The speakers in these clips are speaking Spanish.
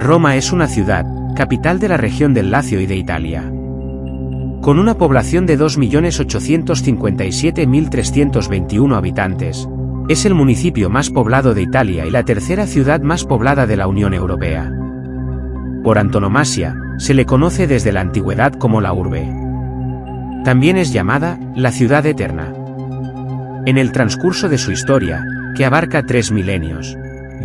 Roma es una ciudad, capital de la región del Lacio y de Italia. Con una población de 2.857.321 habitantes, es el municipio más poblado de Italia y la tercera ciudad más poblada de la Unión Europea. Por antonomasia, se le conoce desde la antigüedad como la urbe. También es llamada la ciudad eterna. En el transcurso de su historia, que abarca 3 milenios,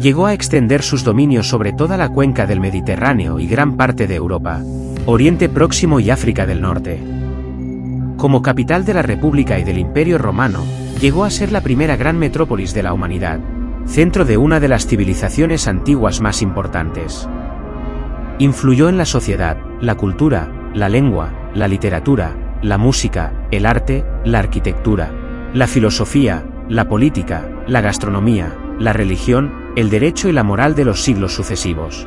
llegó a extender sus dominios sobre toda la cuenca del Mediterráneo y gran parte de Europa, Oriente Próximo y África del Norte. Como capital de la República y del Imperio Romano, llegó a ser la primera gran metrópolis de la humanidad, centro de una de las civilizaciones antiguas más importantes. Influyó en la sociedad, la cultura, la lengua, la literatura, la música, el arte, la arquitectura, la filosofía, la política, la gastronomía, la religión, el derecho y la moral de los siglos sucesivos.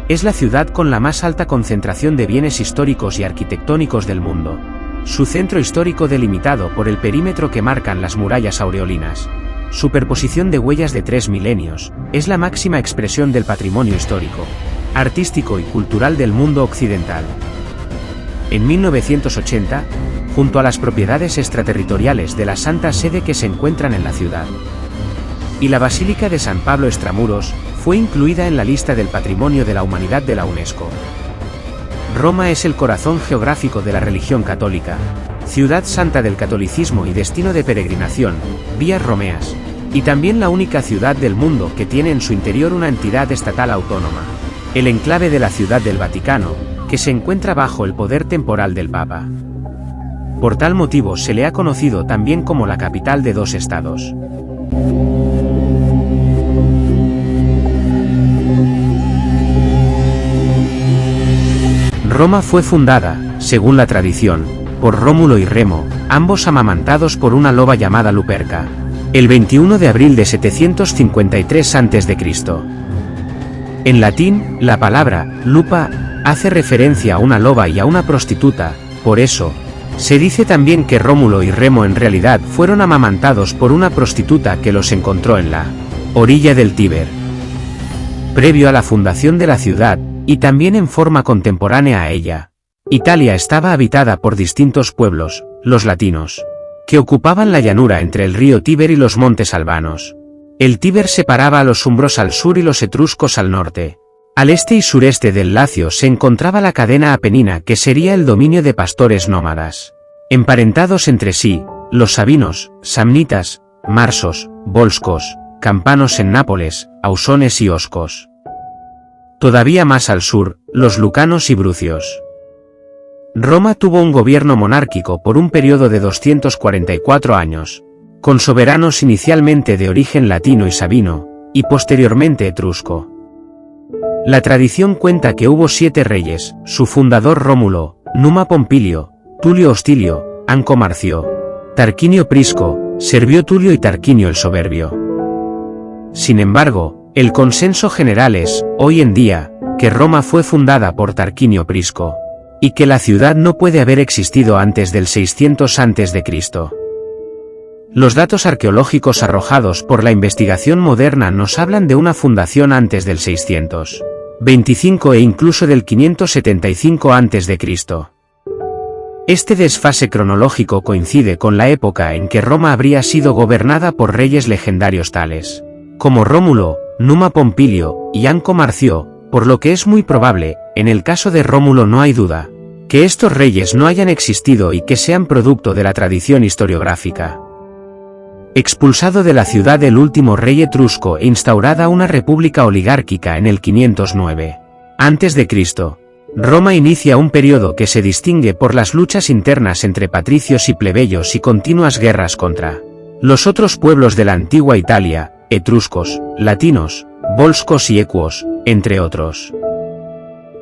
Es la ciudad con la más alta concentración de bienes históricos y arquitectónicos del mundo. Su centro histórico delimitado por el perímetro que marcan las murallas aureolinas, superposición de huellas de 3 milenios, es la máxima expresión del patrimonio histórico, artístico y cultural del mundo occidental. En 1980, junto a las propiedades extraterritoriales de la Santa Sede que se encuentran en la ciudad, y la Basílica de San Pablo Extramuros, fue incluida en la lista del Patrimonio de la Humanidad de la UNESCO. Roma es el corazón geográfico de la religión católica, ciudad santa del catolicismo y destino de peregrinación, vías romeas, y también la única ciudad del mundo que tiene en su interior una entidad estatal autónoma, el enclave de la Ciudad del Vaticano, que se encuentra bajo el poder temporal del Papa. Por tal motivo se le ha conocido también como la capital de 2 estados. Roma fue fundada, según la tradición, por Rómulo y Remo, ambos amamantados por una loba llamada Luperca, el 21 de abril de 753 a.C. En latín, la palabra lupa hace referencia a una loba y a una prostituta, por eso, se dice también que Rómulo y Remo en realidad fueron amamantados por una prostituta que los encontró en la orilla del Tíber. Previo a la fundación de la ciudad, y también en forma contemporánea a ella, Italia estaba habitada por distintos pueblos, los latinos, que ocupaban la llanura entre el río Tíber y los montes albanos. El Tíber separaba a los umbros al sur y los etruscos al norte. Al este y sureste del Lacio se encontraba la cadena apenina que sería el dominio de pastores nómadas, emparentados entre sí, los sabinos, samnitas, marsos, volscos, campanos en Nápoles, ausones y oscos. Todavía más al sur, los lucanos y brucios. Roma tuvo un gobierno monárquico por un periodo de 244 años, con soberanos inicialmente de origen latino y sabino, y posteriormente etrusco. La tradición cuenta que hubo 7 reyes, su fundador Rómulo, Numa Pompilio, Tulio Hostilio, Anco Marcio, Tarquinio Prisco, Servio Tulio y Tarquinio el Soberbio. Sin embargo, el consenso general es, hoy en día, que Roma fue fundada por Tarquinio Prisco, y que la ciudad no puede haber existido antes del 600 a.C. Los datos arqueológicos arrojados por la investigación moderna nos hablan de una fundación antes del 625 e incluso del 575 a.C. Este desfase cronológico coincide con la época en que Roma habría sido gobernada por reyes legendarios tales como Rómulo, Numa Pompilio y Anco Marcio, por lo que es muy probable, en el caso de Rómulo no hay duda, que estos reyes no hayan existido y que sean producto de la tradición historiográfica. Expulsado de la ciudad el último rey etrusco e instaurada una república oligárquica en el 509 a.C., Roma inicia un periodo que se distingue por las luchas internas entre patricios y plebeyos y continuas guerras contra los otros pueblos de la antigua Italia, etruscos, latinos, volscos y ecuos, entre otros.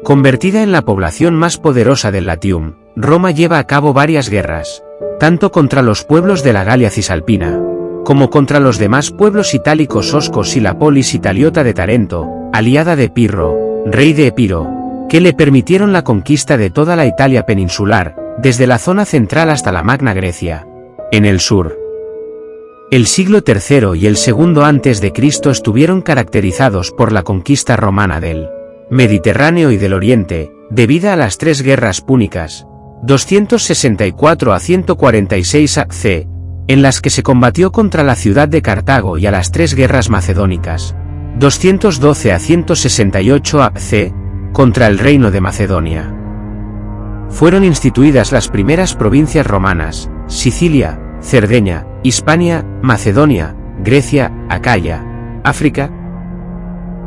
Convertida en la población más poderosa del Latium, Roma lleva a cabo varias guerras, tanto contra los pueblos de la Galia Cisalpina, como contra los demás pueblos itálicos oscos y la polis italiota de Tarento, aliada de Pirro, rey de Epiro, que le permitieron la conquista de toda la Italia peninsular, desde la zona central hasta la Magna Grecia, en el sur. El siglo III y el II a.C. estuvieron caracterizados por la conquista romana del Mediterráneo y del Oriente, debido a las tres guerras púnicas, 264 a 146 AC, en las que se combatió contra la ciudad de Cartago, y a las tres guerras macedónicas, 212 a 168 AC, contra el reino de Macedonia. Fueron instituidas las primeras provincias romanas: Sicilia, Cerdeña, Hispania, Macedonia, Grecia, Acaya, África.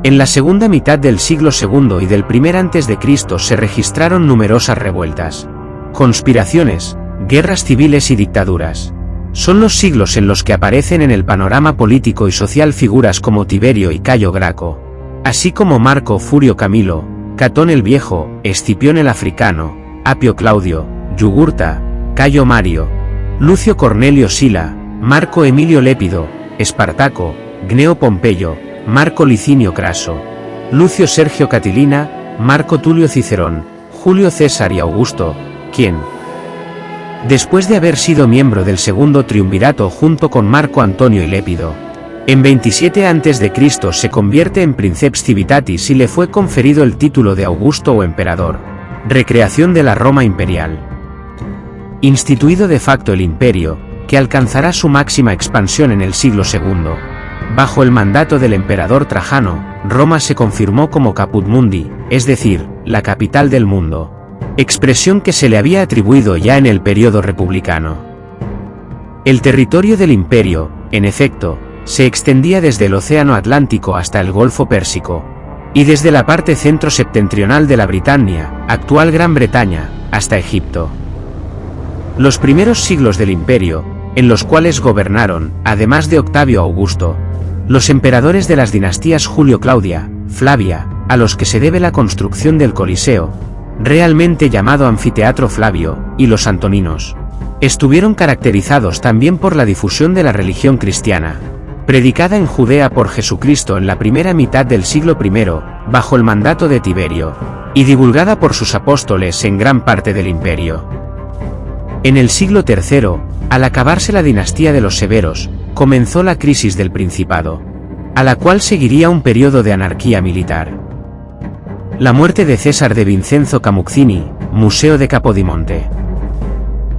En la segunda mitad del siglo II y del primer a.C. se registraron numerosas revueltas, conspiraciones, guerras civiles y dictaduras. Son los siglos en los que aparecen en el panorama político y social figuras como Tiberio y Cayo Graco, así como Marco Furio Camilo, Catón el Viejo, Escipión el Africano, Apio Claudio, Yugurta, Cayo Mario, Lucio Cornelio Sila, Marco Emilio Lépido, Espartaco, Gneo Pompeyo, Marco Licinio Craso, Lucio Sergio Catilina, Marco Tulio Cicerón, Julio César y Augusto, quien, después de haber sido miembro del segundo triunvirato junto con Marco Antonio y Lépido, en 27 a.C. se convierte en Princeps Civitatis y le fue conferido el título de Augusto o Emperador, recreación de la Roma imperial. Instituido de facto el imperio, que alcanzará su máxima expansión en el siglo II. Bajo el mandato del emperador Trajano, Roma se confirmó como Caput Mundi, es decir, la capital del mundo, expresión que se le había atribuido ya en el periodo republicano. El territorio del imperio, en efecto, se extendía desde el Océano Atlántico hasta el Golfo Pérsico, y desde la parte centro-septentrional de la Britania, actual Gran Bretaña, hasta Egipto. Los primeros siglos del imperio, en los cuales gobernaron, además de Octavio Augusto, los emperadores de las dinastías Julio-Claudia, Flavia, a los que se debe la construcción del Coliseo, realmente llamado Anfiteatro Flavio, y los antoninos, estuvieron caracterizados también por la difusión de la religión cristiana, predicada en Judea por Jesucristo en la primera mitad del siglo I, bajo el mandato de Tiberio, y divulgada por sus apóstoles en gran parte del imperio. En el siglo III, al acabarse la dinastía de los Severos, comenzó la crisis del Principado, a la cual seguiría un periodo de anarquía militar. La muerte de César de Vincenzo Camuccini, Museo de Capodimonte.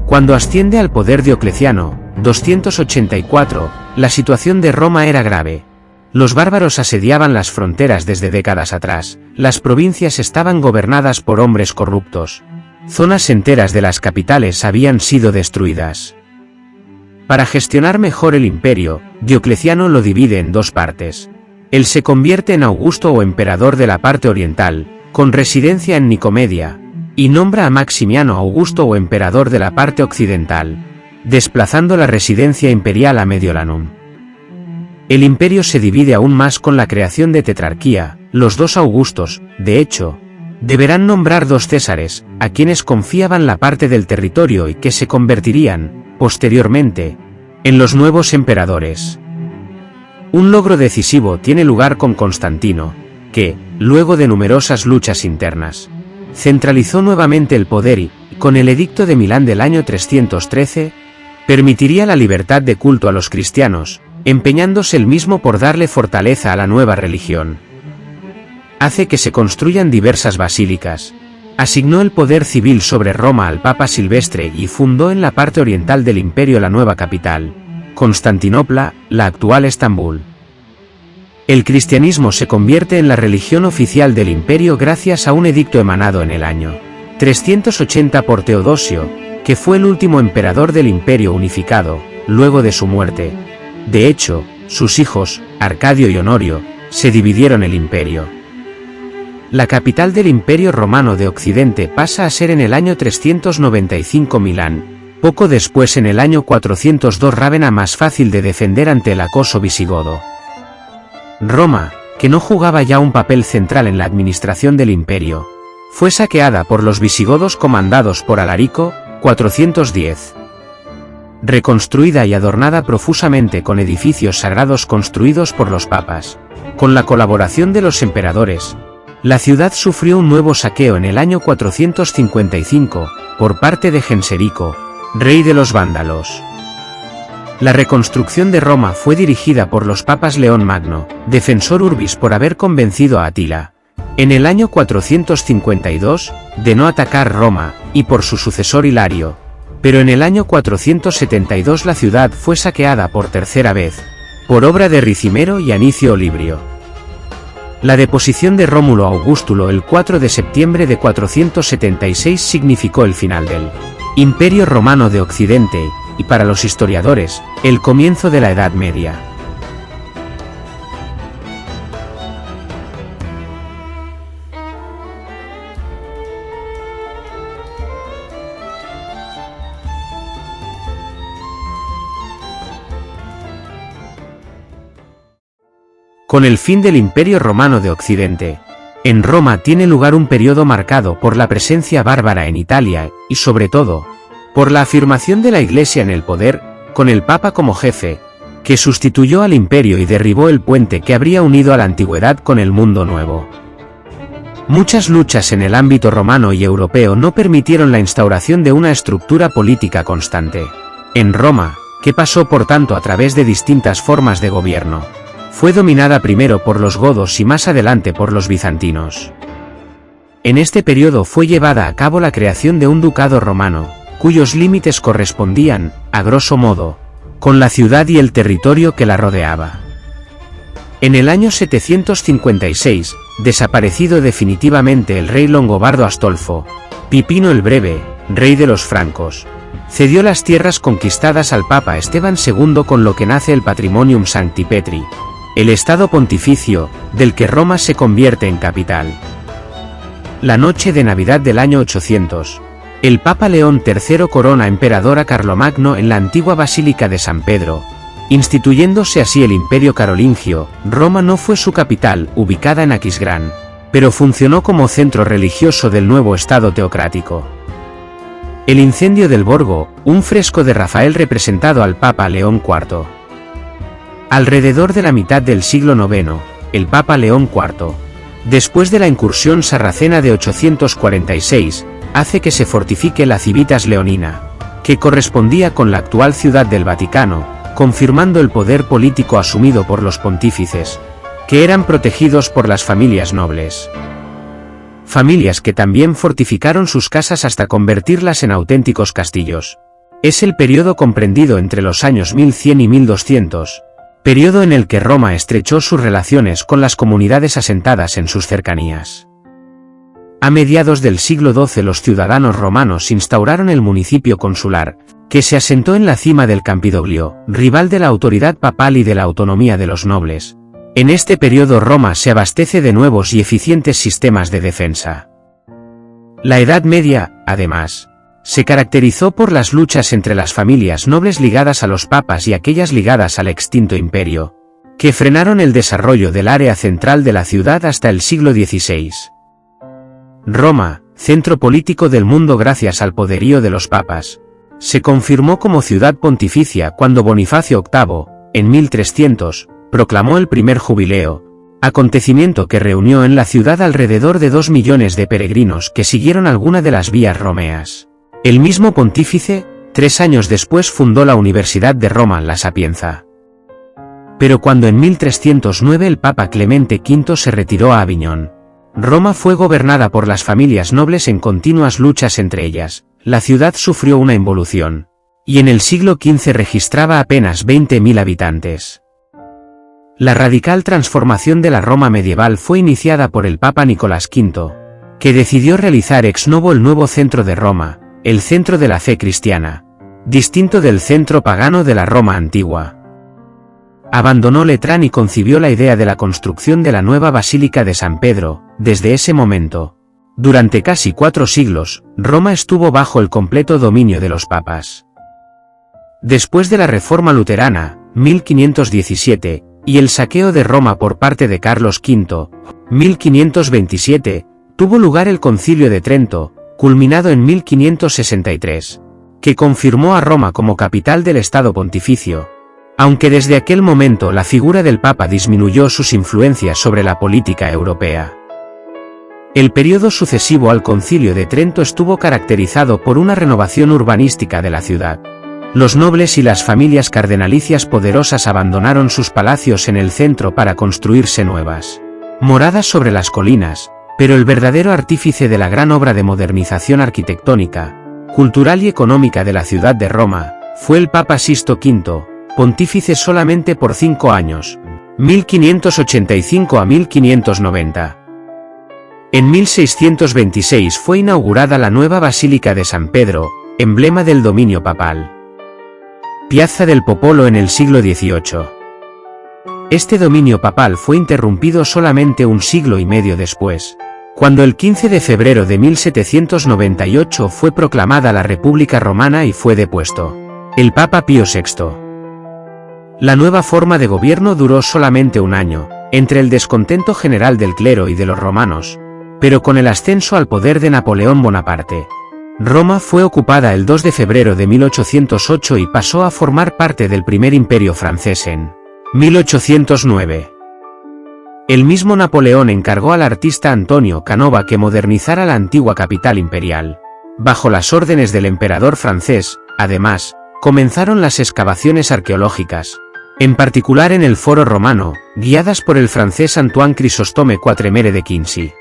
Cuando asciende al poder Diocleciano, 284, la situación de Roma era grave. Los bárbaros asediaban las fronteras desde décadas atrás, las provincias estaban gobernadas por hombres corruptos, zonas enteras de las capitales habían sido destruidas. Para gestionar mejor el imperio, Diocleciano lo divide en dos partes. Él se convierte en Augusto o emperador de la parte oriental, con residencia en Nicomedia, y nombra a Maximiano Augusto o emperador de la parte occidental, desplazando la residencia imperial a Mediolanum. El imperio se divide aún más con la creación de tetrarquía. Los dos Augustos, de hecho, deberán nombrar dos Césares, a quienes confiaban la parte del territorio y que se convertirían, posteriormente, en los nuevos emperadores. Un logro decisivo tiene lugar con Constantino, que, luego de numerosas luchas internas, centralizó nuevamente el poder y, con el Edicto de Milán del año 313, permitiría la libertad de culto a los cristianos, empeñándose él mismo por darle fortaleza a la nueva religión. Hace que se construyan diversas basílicas, asignó el poder civil sobre Roma al Papa Silvestre y fundó en la parte oriental del imperio la nueva capital, Constantinopla, la actual Estambul. El cristianismo se convierte en la religión oficial del imperio gracias a un edicto emanado en el año 380 por Teodosio, que fue el último emperador del imperio unificado, luego de su muerte. De hecho, sus hijos, Arcadio y Honorio, se dividieron el imperio. La capital del Imperio Romano de Occidente pasa a ser en el año 395 Milán, poco después en el año 402 Rávena, más fácil de defender ante el acoso visigodo. Roma, que no jugaba ya un papel central en la administración del imperio, fue saqueada por los visigodos comandados por Alarico, 410. Reconstruida y adornada profusamente con edificios sagrados construidos por los papas, con la colaboración de los emperadores, la ciudad sufrió un nuevo saqueo en el año 455, por parte de Genserico, rey de los vándalos. La reconstrucción de Roma fue dirigida por los papas León Magno, Defensor Urbis por haber convencido a Atila, En el año 452, de no atacar Roma, y por su sucesor Hilario, pero en el año 472 la ciudad fue saqueada por tercera vez, por obra de Ricimero y Anicio Olibrio. La deposición de Rómulo Augustulo el 4 de septiembre de 476 significó el final del Imperio Romano de Occidente, y para los historiadores, el comienzo de la Edad Media. Con el fin del Imperio Romano de Occidente, en Roma tiene lugar un periodo marcado por la presencia bárbara en Italia, y sobre todo, por la afirmación de la Iglesia en el poder, con el Papa como jefe, que sustituyó al imperio y derribó el puente que habría unido a la antigüedad con el mundo nuevo. Muchas luchas en el ámbito romano y europeo no permitieron la instauración de una estructura política constante. En Roma, que pasó por tanto a través de distintas formas de gobierno, fue dominada primero por los godos y más adelante por los bizantinos. En este periodo fue llevada a cabo la creación de un ducado romano, cuyos límites correspondían, a grosso modo, con la ciudad y el territorio que la rodeaba. En el año 756, desaparecido definitivamente el rey longobardo Astolfo, Pipino el Breve, rey de los francos, cedió las tierras conquistadas al Papa Esteban II, con lo que nace el Patrimonium Sancti Petri, el Estado Pontificio, del que Roma se convierte en capital. La noche de Navidad del año 800, el Papa León III corona emperador a Carlomagno en la antigua Basílica de San Pedro, instituyéndose así el Imperio Carolingio. Roma no fue su capital, ubicada en Aquisgrán, pero funcionó como centro religioso del nuevo Estado teocrático. El incendio del Borgo, un fresco de Rafael representado al Papa León IV. Alrededor de la mitad del siglo IX, el Papa León IV, después de la incursión sarracena de 846, hace que se fortifique la Civitas Leonina, que correspondía con la actual ciudad del Vaticano, confirmando el poder político asumido por los pontífices, que eran protegidos por las familias nobles. Familias que también fortificaron sus casas hasta convertirlas en auténticos castillos. Es el periodo comprendido entre los años 1100 y 1200, periodo en el que Roma estrechó sus relaciones con las comunidades asentadas en sus cercanías. A mediados del siglo XII los ciudadanos romanos instauraron el municipio consular, que se asentó en la cima del Campidoglio, rival de la autoridad papal y de la autonomía de los nobles. En este periodo Roma se abastece de nuevos y eficientes sistemas de defensa. La Edad Media, además, se caracterizó por las luchas entre las familias nobles ligadas a los papas y aquellas ligadas al extinto imperio, que frenaron el desarrollo del área central de la ciudad hasta el siglo XVI. Roma, centro político del mundo gracias al poderío de los papas, se confirmó como ciudad pontificia cuando Bonifacio VIII, en 1300, proclamó el primer jubileo, acontecimiento que reunió en la ciudad alrededor de 2 millones de peregrinos que siguieron alguna de las vías romeas. El mismo pontífice, 3 años después fundó la Universidad de Roma La Sapienza. Pero cuando en 1309 el Papa Clemente V se retiró a Aviñón, Roma fue gobernada por las familias nobles en continuas luchas entre ellas. La ciudad sufrió una involución, y en el siglo XV registraba apenas 20.000 habitantes. La radical transformación de la Roma medieval fue iniciada por el Papa Nicolás V, que decidió realizar ex novo el nuevo centro de Roma, el centro de la fe cristiana, distinto del centro pagano de la Roma antigua. Abandonó Letrán y concibió la idea de la construcción de la nueva Basílica de San Pedro. Desde ese momento, durante casi 4 siglos, Roma estuvo bajo el completo dominio de los papas. Después de la Reforma Luterana, 1517, y el saqueo de Roma por parte de Carlos V, 1527, tuvo lugar el Concilio de Trento, culminado en 1563, que confirmó a Roma como capital del Estado Pontificio, aunque desde aquel momento la figura del Papa disminuyó sus influencias sobre la política europea. El periodo sucesivo al Concilio de Trento estuvo caracterizado por una renovación urbanística de la ciudad. Los nobles y las familias cardenalicias poderosas abandonaron sus palacios en el centro para construirse nuevas moradas sobre las colinas, Pero el verdadero artífice de la gran obra de modernización arquitectónica, cultural y económica de la ciudad de Roma, fue el Papa Sisto V, pontífice solamente por 5 años, 1585 a 1590. En 1626 fue inaugurada la nueva Basílica de San Pedro, emblema del dominio papal. Piazza del Popolo en el siglo XVIII. Este dominio papal fue interrumpido solamente un siglo y medio después, cuando el 15 de febrero de 1798 fue proclamada la República Romana y fue depuesto el Papa Pío VI. La nueva forma de gobierno duró solamente un año, entre el descontento general del clero y de los romanos, pero con el ascenso al poder de Napoleón Bonaparte, Roma fue ocupada el 2 de febrero de 1808 y pasó a formar parte del primer imperio francés en 1809. El mismo Napoleón encargó al artista Antonio Canova que modernizara la antigua capital imperial. Bajo las órdenes del emperador francés, además, comenzaron las excavaciones arqueológicas, en particular en el Foro Romano, guiadas por el francés Antoine Chrysostome Quatremere de Quincy.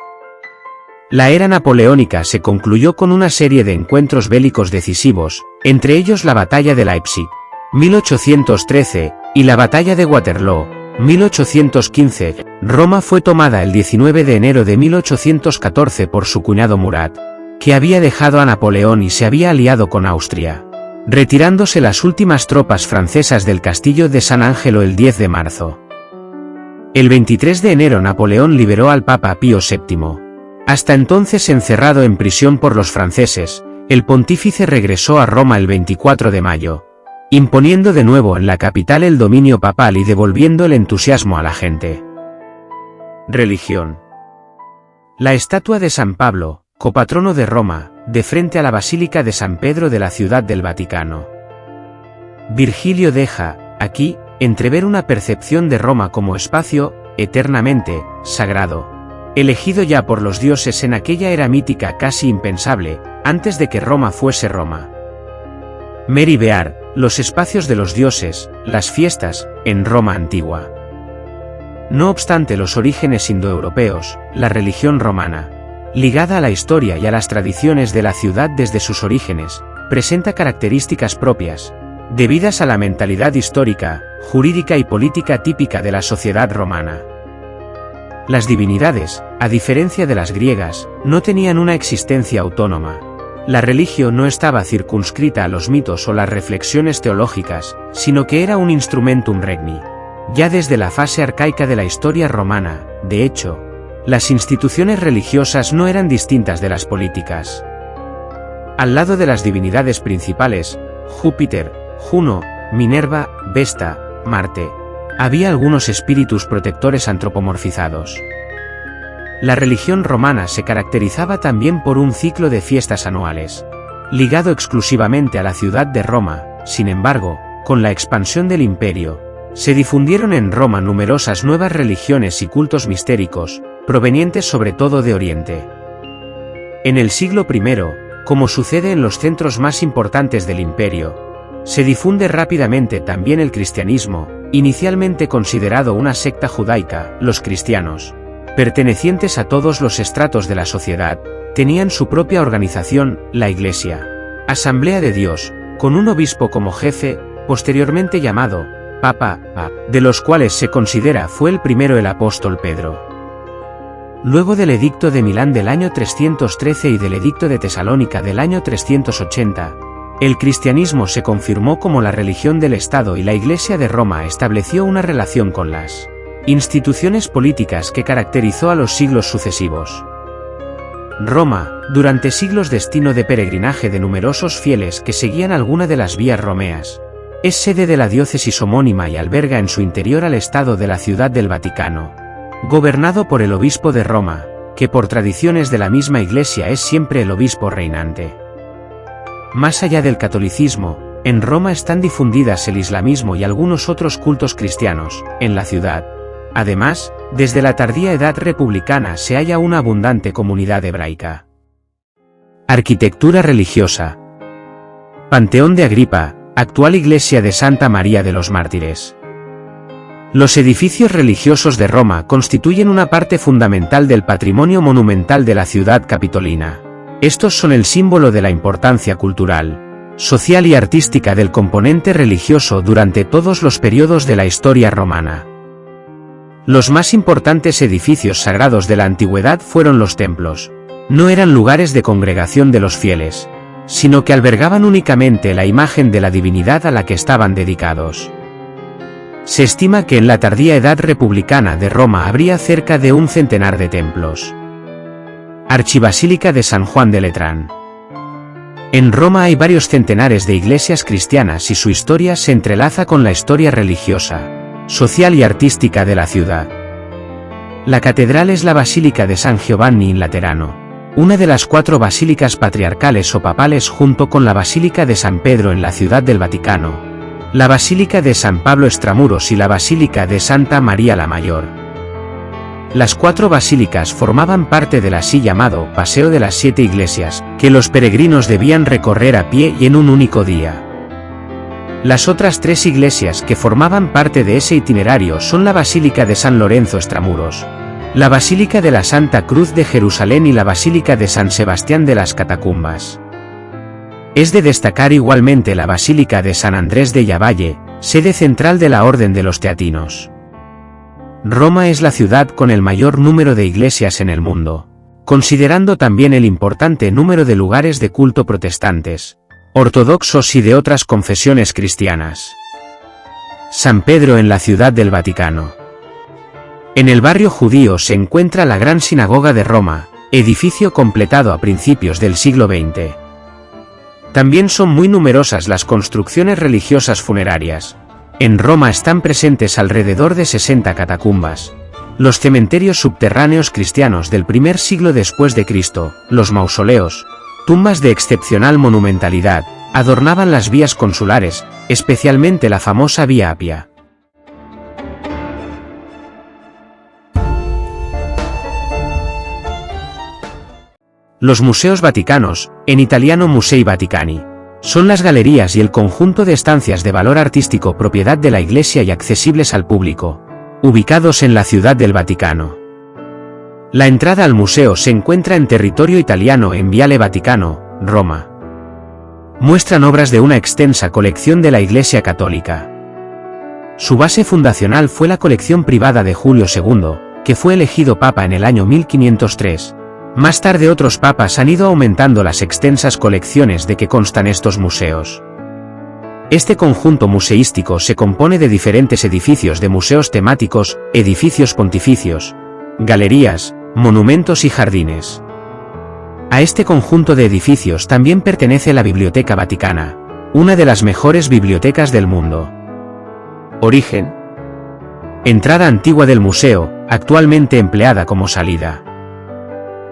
La era napoleónica se concluyó con una serie de encuentros bélicos decisivos, entre ellos la Batalla de Leipzig, 1813, y la Batalla de Waterloo, 1815. Roma fue tomada el 19 de enero de 1814 por su cuñado Murat, que había dejado a Napoleón y se había aliado con Austria, retirándose las últimas tropas francesas del castillo de San Angelo el 10 de marzo. El 23 de enero Napoleón liberó al Papa Pío VII. Hasta entonces encerrado en prisión por los franceses, el pontífice regresó a Roma el 24 de mayo, imponiendo de nuevo en la capital el dominio papal y devolviendo el entusiasmo a la gente. Religión. La estatua de San Pablo, copatrono de Roma, de frente a la Basílica de San Pedro de la Ciudad del Vaticano. Virgilio deja, aquí, entrever una percepción de Roma como espacio, eternamente, sagrado, elegido ya por los dioses en aquella era mítica casi impensable, antes de que Roma fuese Roma. Mary Beard, los espacios de los dioses, las fiestas, en Roma antigua. No obstante los orígenes indoeuropeos, la religión romana, ligada a la historia y a las tradiciones de la ciudad desde sus orígenes, presenta características propias, debidas a la mentalidad histórica, jurídica y política típica de la sociedad romana. Las divinidades, a diferencia de las griegas, no tenían una existencia autónoma. La religión no estaba circunscrita a los mitos o las reflexiones teológicas, sino que era un instrumentum regni. Ya desde la fase arcaica de la historia romana, de hecho, las instituciones religiosas no eran distintas de las políticas. Al lado de las divinidades principales, Júpiter, Juno, Minerva, Vesta, Marte, había algunos espíritus protectores antropomorfizados. La religión romana se caracterizaba también por un ciclo de fiestas anuales, ligado exclusivamente a la ciudad de Roma. Sin embargo, con la expansión del imperio, se difundieron en Roma numerosas nuevas religiones y cultos mistéricos, provenientes sobre todo de Oriente. En el siglo I, como sucede en los centros más importantes del imperio, se difunde rápidamente también el cristianismo, inicialmente considerado una secta judaica. Los cristianos, pertenecientes a todos los estratos de la sociedad, tenían su propia organización, la Iglesia, Asamblea de Dios, con un obispo como jefe, posteriormente llamado Papa, de los cuales se considera fue el primero el apóstol Pedro. Luego del Edicto de Milán del año 313 y del Edicto de Tesalónica del año 380, el cristianismo se confirmó como la religión del Estado y la Iglesia de Roma estableció una relación con las instituciones políticas que caracterizó a los siglos sucesivos. Roma, durante siglos destino de peregrinaje de numerosos fieles que seguían alguna de las vías romeas, es sede de la diócesis homónima y alberga en su interior al Estado de la Ciudad del Vaticano, gobernado por el obispo de Roma, que por tradiciones de la misma Iglesia es siempre el obispo reinante. Más allá del catolicismo, en Roma están difundidas el islamismo y algunos otros cultos cristianos, en la ciudad. Además, desde la tardía edad republicana se halla una abundante comunidad hebraica. Arquitectura religiosa. Panteón de Agripa, actual iglesia de Santa María de los Mártires. Los edificios religiosos de Roma constituyen una parte fundamental del patrimonio monumental de la ciudad capitolina. Estos son el símbolo de la importancia cultural, social y artística del componente religioso durante todos los periodos de la historia romana. Los más importantes edificios sagrados de la antigüedad fueron los templos. No eran lugares de congregación de los fieles, sino que albergaban únicamente la imagen de la divinidad a la que estaban dedicados. Se estima que en la tardía edad republicana de Roma habría cerca de un centenar de templos. Archibasílica de San Juan de Letrán. En Roma hay varios centenares de iglesias cristianas y su historia se entrelaza con la historia religiosa, social y artística de la ciudad. La catedral es la Basílica de San Giovanni in Laterano, una de las 4 basílicas patriarcales o papales junto con la Basílica de San Pedro en la Ciudad del Vaticano, la Basílica de San Pablo Extramuros y la Basílica de Santa María la Mayor. Las 4 basílicas formaban parte del así llamado Paseo de las 7 Iglesias, que los peregrinos debían recorrer a pie y en un único día. Las otras 3 iglesias que formaban parte de ese itinerario son la Basílica de San Lorenzo Extramuros, la Basílica de la Santa Cruz de Jerusalén y la Basílica de San Sebastián de las Catacumbas. Es de destacar igualmente la Basílica de San Andrés de Llavalle, sede central de la Orden de los Teatinos. Roma es la ciudad con el mayor número de iglesias en el mundo, considerando también el importante número de lugares de culto protestantes, ortodoxos y de otras confesiones cristianas. San Pedro en la Ciudad del Vaticano. En el barrio judío se encuentra la Gran Sinagoga de Roma, edificio completado a principios del siglo XX. También son muy numerosas las construcciones religiosas funerarias. En Roma están presentes alrededor de 60 catacumbas, los cementerios subterráneos cristianos del primer siglo después de Cristo, los mausoleos, tumbas de excepcional monumentalidad, adornaban las vías consulares, especialmente la famosa Vía Apia. Los museos vaticanos, en italiano Musei Vaticani, son las galerías y el conjunto de estancias de valor artístico propiedad de la Iglesia y accesibles al público, ubicados en la Ciudad del Vaticano. La entrada al museo se encuentra en territorio italiano en Viale Vaticano, Roma. Muestran obras de una extensa colección de la Iglesia Católica. Su base fundacional fue la colección privada de Julio II, que fue elegido papa en el año 1503. Más tarde otros papas han ido aumentando las extensas colecciones de que constan estos museos. Este conjunto museístico se compone de diferentes edificios de museos temáticos, edificios pontificios, galerías, monumentos y jardines. A este conjunto de edificios también pertenece la Biblioteca Vaticana, una de las mejores bibliotecas del mundo. Origen. Entrada antigua del museo, actualmente empleada como salida.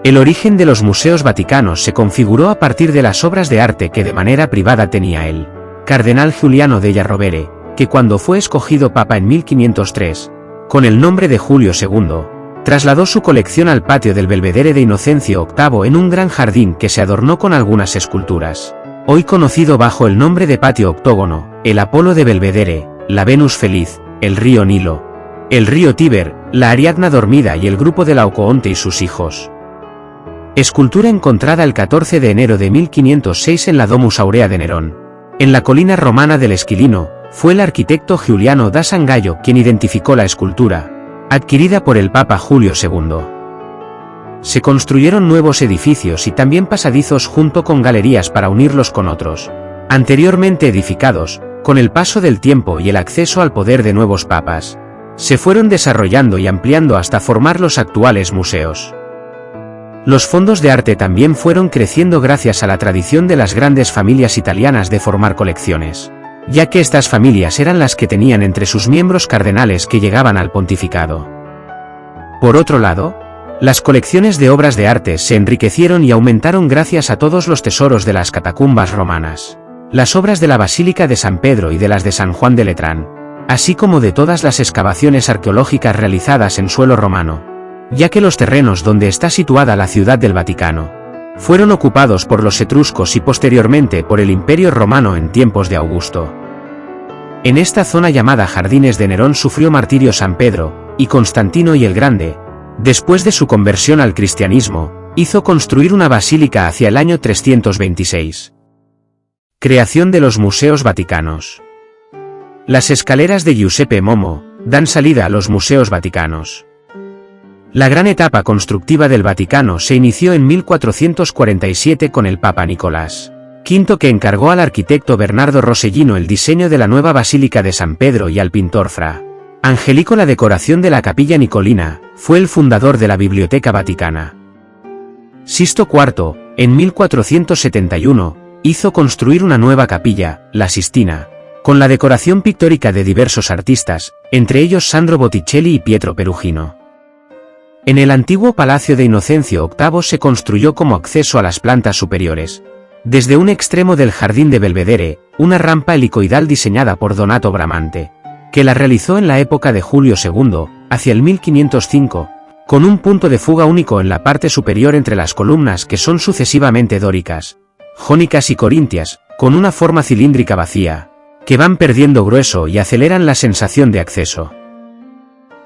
El origen de los museos vaticanos se configuró a partir de las obras de arte que de manera privada tenía el cardenal Giuliano della Rovere, que cuando fue escogido papa en 1503, con el nombre de Julio II, trasladó su colección al patio del Belvedere de Inocencio VIII en un gran jardín que se adornó con algunas esculturas, hoy conocido bajo el nombre de patio octógono, el Apolo de Belvedere, la Venus Feliz, el río Nilo, el río Tíber, la Ariadna dormida y el grupo de Laocoonte y sus hijos. Escultura encontrada el 14 de enero de 1506 en la Domus Aurea de Nerón. En la colina romana del Esquilino, fue el arquitecto Giuliano da Sangallo quien identificó la escultura, adquirida por el Papa Julio II. Se construyeron nuevos edificios y también pasadizos junto con galerías para unirlos con otros, anteriormente edificados. Con el paso del tiempo y el acceso al poder de nuevos papas, se fueron desarrollando y ampliando hasta formar los actuales museos. Los fondos de arte también fueron creciendo gracias a la tradición de las grandes familias italianas de formar colecciones, ya que estas familias eran las que tenían entre sus miembros cardenales que llegaban al pontificado. Por otro lado, las colecciones de obras de arte se enriquecieron y aumentaron gracias a todos los tesoros de las catacumbas romanas, las obras de la Basílica de San Pedro y de las de San Juan de Letrán, así como de todas las excavaciones arqueológicas realizadas en suelo romano, ya que los terrenos donde está situada la Ciudad del Vaticano fueron ocupados por los etruscos y posteriormente por el Imperio Romano en tiempos de Augusto. En esta zona llamada Jardines de Nerón sufrió martirio San Pedro, y Constantino y el Grande, después de su conversión al cristianismo, hizo construir una basílica hacia el año 326. Creación de los museos vaticanos. Las escaleras de Giuseppe Momo dan salida a los museos vaticanos. La gran etapa constructiva del Vaticano se inició en 1447 con el Papa Nicolás V, que encargó al arquitecto Bernardo Rossellino el diseño de la nueva Basílica de San Pedro y al pintor Fra Angelico la decoración de la Capilla Nicolina. Fue el fundador de la Biblioteca Vaticana. Sixto IV, en 1471, hizo construir una nueva capilla, la Sistina, con la decoración pictórica de diversos artistas, entre ellos Sandro Botticelli y Pietro Perugino. En el antiguo Palacio de Inocencio VIII se construyó como acceso a las plantas superiores, desde un extremo del Jardín de Belvedere, una rampa helicoidal diseñada por Donato Bramante, que la realizó en la época de Julio II, hacia el 1505, con un punto de fuga único en la parte superior entre las columnas que son sucesivamente dóricas, jónicas y corintias, con una forma cilíndrica vacía, que van perdiendo grueso y aceleran la sensación de acceso.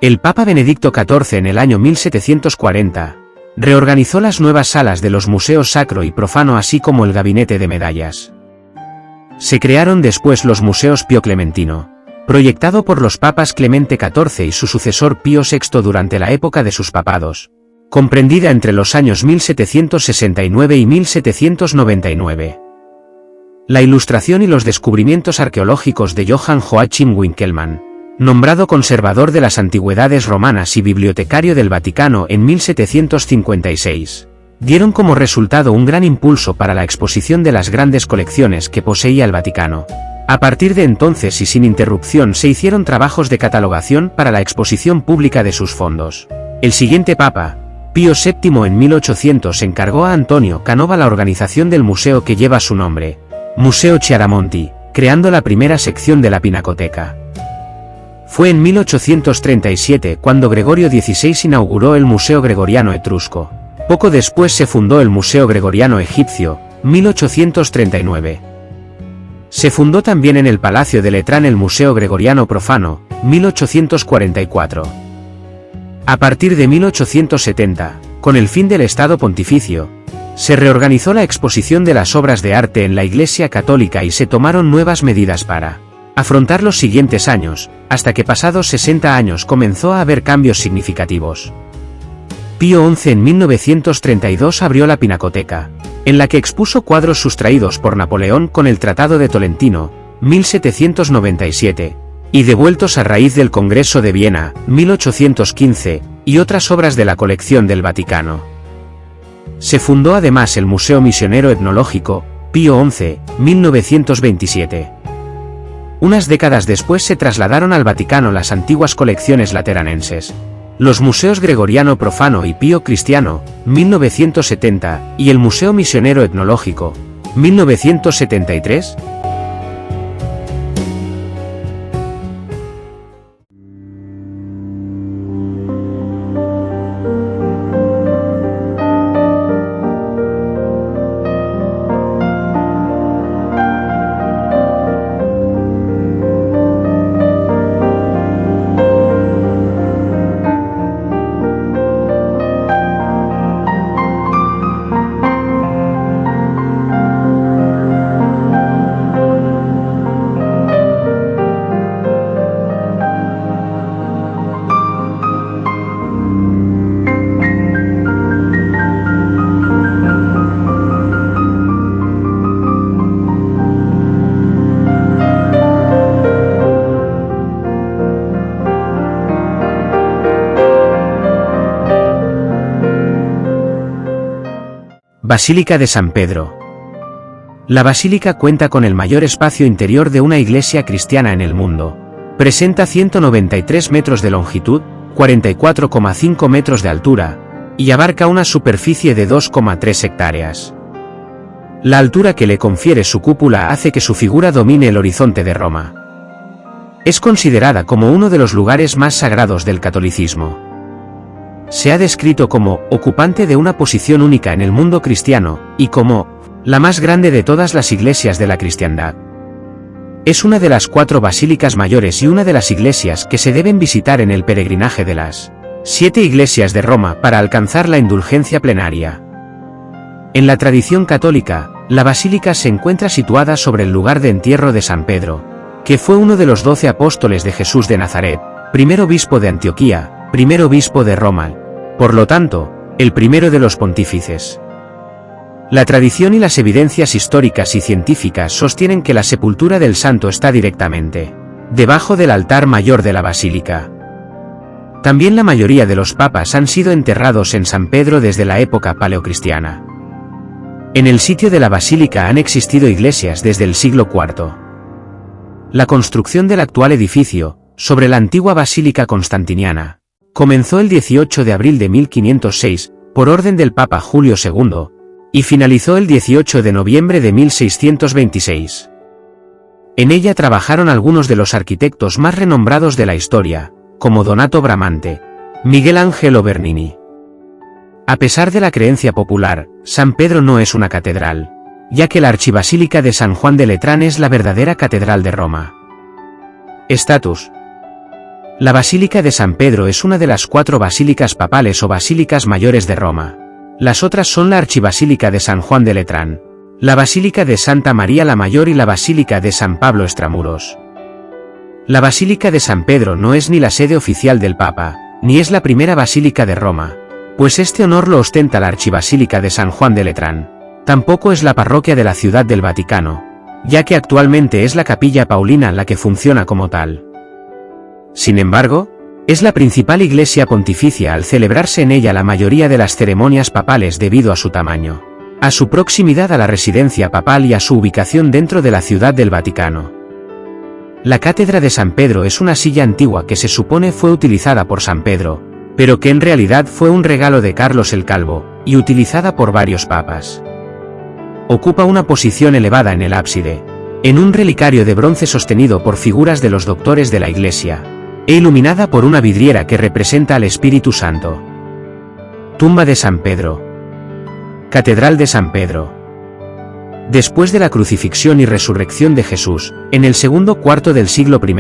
El Papa Benedicto XIV en el año 1740, reorganizó las nuevas salas de los museos sacro y profano así como el gabinete de medallas. Se crearon después los museos Pío Clementino, proyectado por los papas Clemente XIV y su sucesor Pío VI durante la época de sus papados, comprendida entre los años 1769 y 1799. La ilustración y los descubrimientos arqueológicos de Johann Joachim Winckelmann, nombrado conservador de las antigüedades romanas y bibliotecario del Vaticano en 1756, dieron como resultado un gran impulso para la exposición de las grandes colecciones que poseía el Vaticano. A partir de entonces y sin interrupción se hicieron trabajos de catalogación para la exposición pública de sus fondos. El siguiente Papa, Pío VII en 1800 encargó a Antonio Canova la organización del museo que lleva su nombre, Museo Chiaramonti, creando la primera sección de la Pinacoteca. Fue en 1837 cuando Gregorio XVI inauguró el Museo Gregoriano Etrusco. Poco después se fundó el Museo Gregoriano Egipcio, 1839. Se fundó también en el Palacio de Letrán el Museo Gregoriano Profano, 1844. A partir de 1870, con el fin del Estado Pontificio, se reorganizó la exposición de las obras de arte en la Iglesia Católica y se tomaron nuevas medidas para afrontar los siguientes años, hasta que pasados 60 años comenzó a haber cambios significativos. Pío XI en 1932 abrió la Pinacoteca, en la que expuso cuadros sustraídos por Napoleón con el Tratado de Tolentino, 1797, y devueltos a raíz del Congreso de Viena, 1815, y otras obras de la colección del Vaticano. Se fundó además el Museo Misionero Etnológico, Pío XI, 1927. Unas décadas después se trasladaron al Vaticano las antiguas colecciones lateranenses, los museos Gregoriano Profano y Pío Cristiano, 1970, y el Museo Misionero Etnológico, 1973. Basílica de San Pedro. La basílica cuenta con el mayor espacio interior de una iglesia cristiana en el mundo. Presenta 193 metros de longitud, 44,5 metros de altura, y abarca una superficie de 2,3 hectáreas. La altura que le confiere su cúpula hace que su figura domine el horizonte de Roma. Es considerada como uno de los lugares más sagrados del catolicismo. Se ha descrito como ocupante de una posición única en el mundo cristiano, y como la más grande de todas las iglesias de la cristiandad. Es una de las 4 basílicas mayores y una de las iglesias que se deben visitar en el peregrinaje de las 7 iglesias de Roma para alcanzar la indulgencia plenaria. En la tradición católica, la basílica se encuentra situada sobre el lugar de entierro de San Pedro, que fue uno de los 12 apóstoles de Jesús de Nazaret, primer obispo de Antioquía, primer obispo de Roma, por lo tanto, el primero de los pontífices. La tradición y las evidencias históricas y científicas sostienen que la sepultura del santo está directamente debajo del altar mayor de la basílica. También la mayoría de los papas han sido enterrados en San Pedro desde la época paleocristiana. En el sitio de la basílica han existido iglesias desde el siglo IV. La construcción del actual edificio, sobre la antigua basílica constantiniana, comenzó el 18 de abril de 1506, por orden del Papa Julio II, y finalizó el 18 de noviembre de 1626. En ella trabajaron algunos de los arquitectos más renombrados de la historia, como Donato Bramante, Miguel Angelo Bernini. A pesar de la creencia popular, San Pedro no es una catedral, ya que la archibasílica de San Juan de Letrán es la verdadera catedral de Roma. Estatus. La Basílica de San Pedro es una de las 4 basílicas papales o basílicas mayores de Roma. Las otras son la Archibasílica de San Juan de Letrán, la Basílica de Santa María la Mayor y la Basílica de San Pablo Extramuros. La Basílica de San Pedro no es ni la sede oficial del Papa, ni es la primera basílica de Roma, pues este honor lo ostenta la Archibasílica de San Juan de Letrán. Tampoco es la parroquia de la Ciudad del Vaticano, ya que actualmente es la Capilla Paulina la que funciona como tal. Sin embargo, es la principal iglesia pontificia al celebrarse en ella la mayoría de las ceremonias papales debido a su tamaño, a su proximidad a la residencia papal y a su ubicación dentro de la Ciudad del Vaticano. La Cátedra de San Pedro es una silla antigua que se supone fue utilizada por San Pedro, pero que en realidad fue un regalo de Carlos el Calvo, y utilizada por varios papas. Ocupa una posición elevada en el ábside, en un relicario de bronce sostenido por figuras de los doctores de la Iglesia, e iluminada por una vidriera que representa al Espíritu Santo. Tumba de San Pedro. Catedral de San Pedro. Después de la crucifixión y resurrección de Jesús, en el segundo cuarto del siglo I,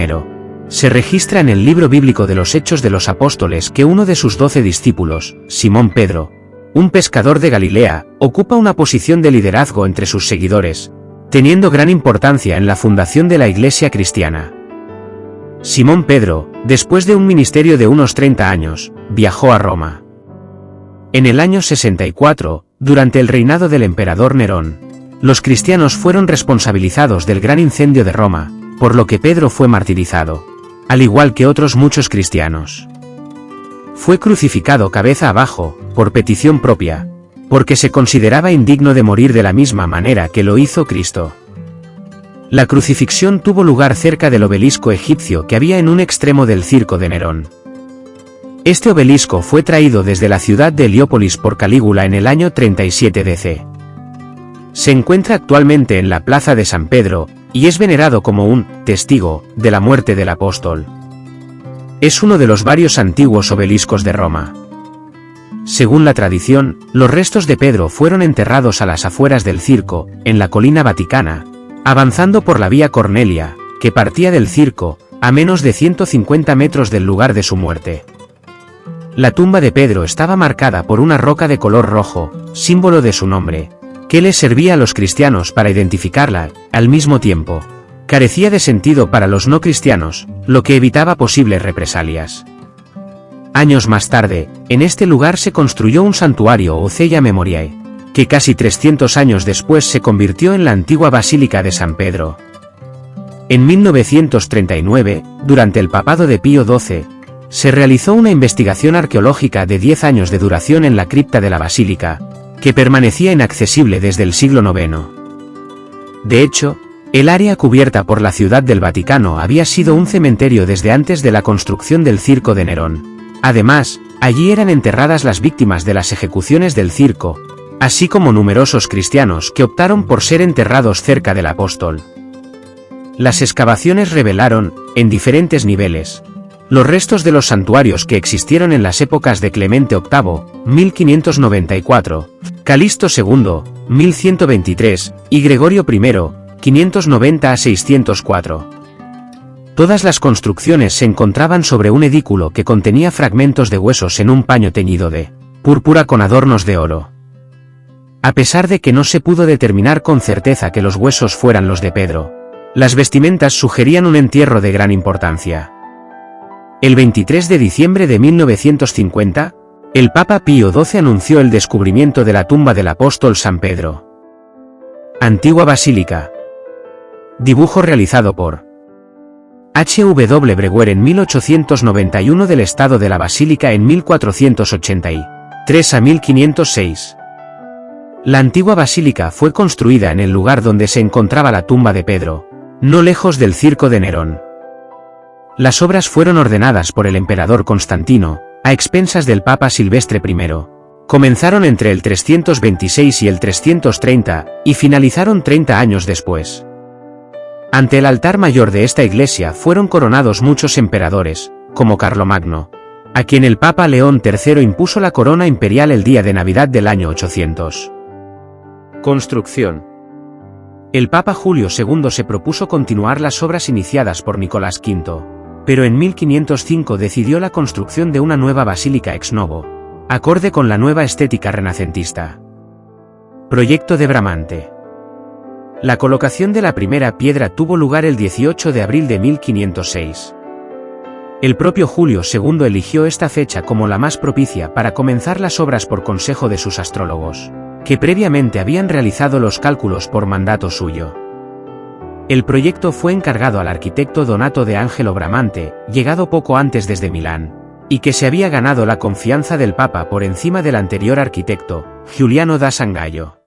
se registra en el libro bíblico de los Hechos de los Apóstoles que uno de sus 12 discípulos, Simón Pedro, un pescador de Galilea, ocupa una posición de liderazgo entre sus seguidores, teniendo gran importancia en la fundación de la Iglesia cristiana. Simón Pedro, después de un ministerio de unos 30 años, viajó a Roma. En el año 64, durante el reinado del emperador Nerón, los cristianos fueron responsabilizados del gran incendio de Roma, por lo que Pedro fue martirizado, al igual que otros muchos cristianos. Fue crucificado cabeza abajo, por petición propia, porque se consideraba indigno de morir de la misma manera que lo hizo Cristo. La crucifixión tuvo lugar cerca del obelisco egipcio que había en un extremo del circo de Nerón. Este obelisco fue traído desde la ciudad de Heliópolis por Calígula en el año 37 DC. Se encuentra actualmente en la plaza de San Pedro, y es venerado como un testigo de la muerte del apóstol. Es uno de los varios antiguos obeliscos de Roma. Según la tradición, los restos de Pedro fueron enterrados a las afueras del circo, en la colina vaticana, avanzando por la vía Cornelia, que partía del circo, a menos de 150 metros del lugar de su muerte. La tumba de Pedro estaba marcada por una roca de color rojo, símbolo de su nombre, que le servía a los cristianos para identificarla, al mismo tiempo, carecía de sentido para los no cristianos, lo que evitaba posibles represalias. Años más tarde, en este lugar se construyó un santuario o Cella Memoriae, que casi 300 años después se convirtió en la antigua Basílica de San Pedro. En 1939, durante el papado de Pío XII, se realizó una investigación arqueológica de 10 años de duración en la cripta de la Basílica, que permanecía inaccesible desde el siglo IX. De hecho, el área cubierta por la Ciudad del Vaticano había sido un cementerio desde antes de la construcción del circo de Nerón. Además, allí eran enterradas las víctimas de las ejecuciones del circo, así como numerosos cristianos que optaron por ser enterrados cerca del apóstol. Las excavaciones revelaron, en diferentes niveles, los restos de los santuarios que existieron en las épocas de Clemente VIII, 1594, Calixto II, 1123, y Gregorio I, 590 a 604. Todas las construcciones se encontraban sobre un edículo que contenía fragmentos de huesos en un paño teñido de púrpura con adornos de oro. A pesar de que no se pudo determinar con certeza que los huesos fueran los de Pedro, las vestimentas sugerían un entierro de gran importancia. El 23 de diciembre de 1950, el Papa Pío XII anunció el descubrimiento de la tumba del apóstol San Pedro. Antigua basílica. Dibujo realizado por H.W. Breguer en 1891 del estado de la basílica en 1483 a 1506. La antigua basílica fue construida en el lugar donde se encontraba la tumba de Pedro, no lejos del circo de Nerón. Las obras fueron ordenadas por el emperador Constantino, a expensas del Papa Silvestre I. Comenzaron entre el 326 y el 330, y finalizaron 30 años después. Ante el altar mayor de esta iglesia fueron coronados muchos emperadores, como Carlomagno, a quien el Papa León III impuso la corona imperial el día de Navidad del año 800. Construcción. El Papa Julio II se propuso continuar las obras iniciadas por Nicolás V, pero en 1505 decidió la construcción de una nueva basílica ex novo, acorde con la nueva estética renacentista. Proyecto de Bramante. La colocación de la primera piedra tuvo lugar el 18 de abril de 1506. El propio Julio II eligió esta fecha como la más propicia para comenzar las obras por consejo de sus astrólogos, que previamente habían realizado los cálculos por mandato suyo. El proyecto fue encargado al arquitecto Donato de Angelo Bramante, llegado poco antes desde Milán, y que se había ganado la confianza del Papa por encima del anterior arquitecto, Giuliano da Sangallo.